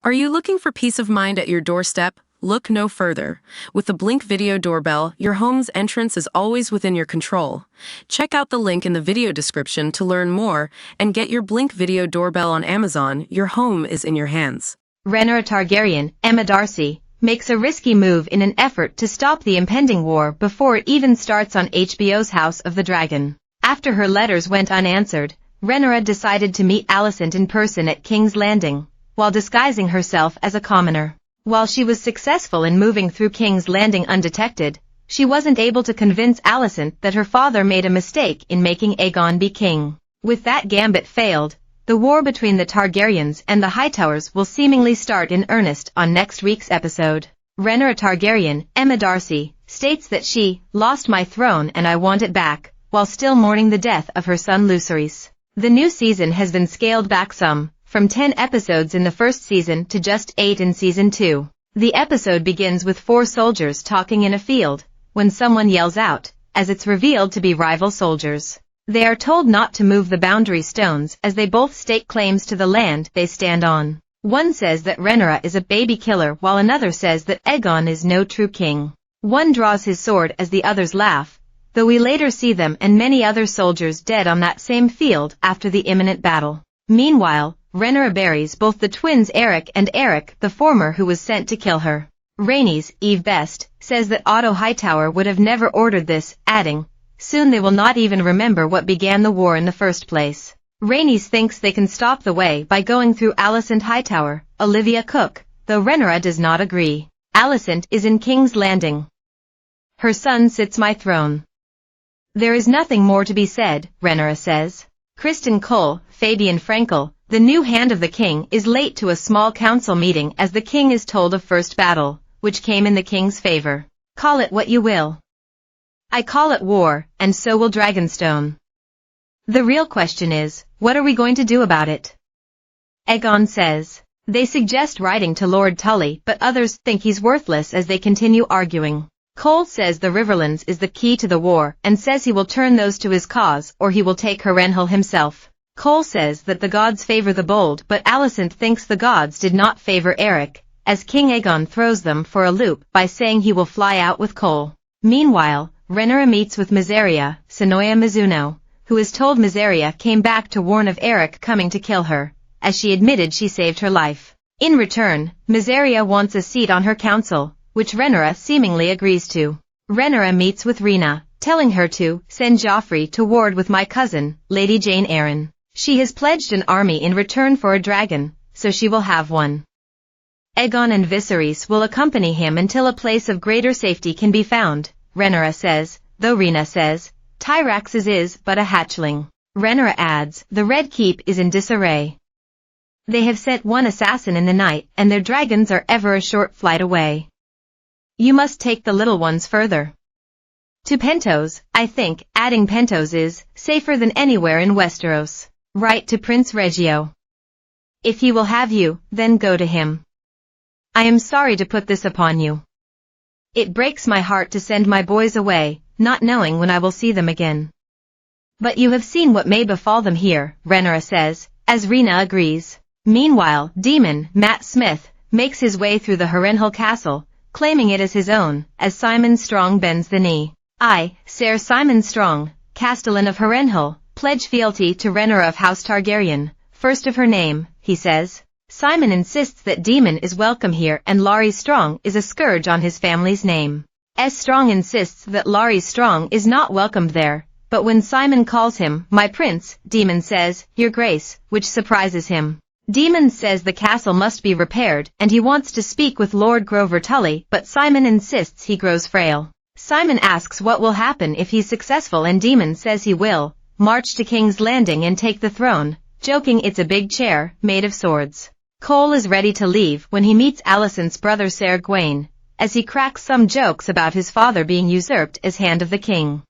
Are you looking for peace of mind at your doorstep? Look no further. With the Blink Video Doorbell, your home's entrance is always within your control. Check out the link in the video description to learn more and get your Blink Video Doorbell on Amazon. Your home is in your hands. Rhaenyra Targaryen, Emma Darcy, makes a risky move in an effort to stop the impending war before it even starts on HBO's House of the Dragon. After her letters went unanswered, Rhaenyra decided to meet Alicent in person at King's Landing, while disguising herself as a commoner. While she was successful in moving through King's Landing undetected, she wasn't able to convince Alicent that her father made a mistake in making Aegon be king. With that gambit failed, the war between the Targaryens and the Hightowers will seemingly start in earnest on next week's episode. Rhaenyra Targaryen, Emma Darcy, states that she lost my throne and I want it back, while still mourning the death of her son Lucerys. The new season has been scaled back some, from 10 episodes in the first season to just 8 in season 2. The episode begins with 4 soldiers talking in a field, when someone yells out, as it's revealed to be rival soldiers. They are told not to move the boundary stones as they both stake claims to the land they stand on. One says that Rhaenyra is a baby killer while another says that Aegon is no true king. One draws his sword as the others laugh, though we later see them and many other soldiers dead on that same field after the imminent battle. Meanwhile, Rhaenyra buries both the twins Eric and Eric, the former who was sent to kill her. Rhaenys Eve Best says that Otto Hightower would have never ordered this, adding, "Soon they will not even remember what began the war in the first place." Rhaenys thinks they can stop the way by going through Alicent Hightower, Olivia Cook, though Rhaenyra does not agree. Alicent is in King's Landing. Her son sits my throne. There is nothing more to be said, Rhaenyra says. Kristen Cole, Fabian Frankel, the new hand of the king, is late to a small council meeting as the king is told of first battle, which came in the king's favor. Call it what you will. I call it war, and so will Dragonstone. The real question is, what are we going to do about it? Aegon says. They suggest writing to Lord Tully, but others think he's worthless as they continue arguing. Cole says the Riverlands is the key to the war and says he will turn those to his cause or he will take Harrenhal himself. Cole says that the gods favor the bold, but Alicent thinks the gods did not favor Eric, as King Aegon throws them for a loop by saying he will fly out with Cole. Meanwhile, Rhaenyra meets with Mysaria, Sonoya Mizuno, who is told Mysaria came back to warn of Eric coming to kill her, as she admitted she saved her life. In return, Mysaria wants a seat on her council, which Rhaenyra seemingly agrees to. Rhaenyra meets with Rhaena, telling her to send Joffrey to ward with my cousin, Lady Jane Eyre. She has pledged an army in return for a dragon, so she will have one. Aegon and Viserys will accompany him until a place of greater safety can be found, Rhaenyra says, though Rhaena says, Tyrax's is but a hatchling. Rhaenyra adds, the Red Keep is in disarray. They have sent one assassin in the night and their dragons are ever a short flight away. You must take the little ones further. To Pentos, I think, adding Pentos is safer than anywhere in Westeros. Write to Prince Reggio. If he will have you, then go to him. I am sorry to put this upon you. It breaks my heart to send my boys away, not knowing when I will see them again. But you have seen what may befall them here, Rhaenyra says, as Rhaena agrees. Meanwhile, Demon Matt Smith makes his way through the Harrenhal castle, claiming it as his own, as Simon Strong bends the knee. I, Sir Simon Strong, Castellan of Harrenhal, pledge fealty to Rhaenyra of House Targaryen, first of her name, he says. Simon insists that Demon is welcome here and Larry Strong is a scourge on his family's name. S. Strong insists that Larry Strong is not welcomed there, but when Simon calls him, my prince, Demon says, your grace, which surprises him. Demon says the castle must be repaired and he wants to speak with Lord Grover Tully, but Simon insists he grows frail. Simon asks what will happen if he's successful and Demon says he will march to King's Landing and take the throne, joking it's a big chair, made of swords. Cole is ready to leave when he meets Alicent's brother Ser Gawain, as he cracks some jokes about his father being usurped as Hand of the King.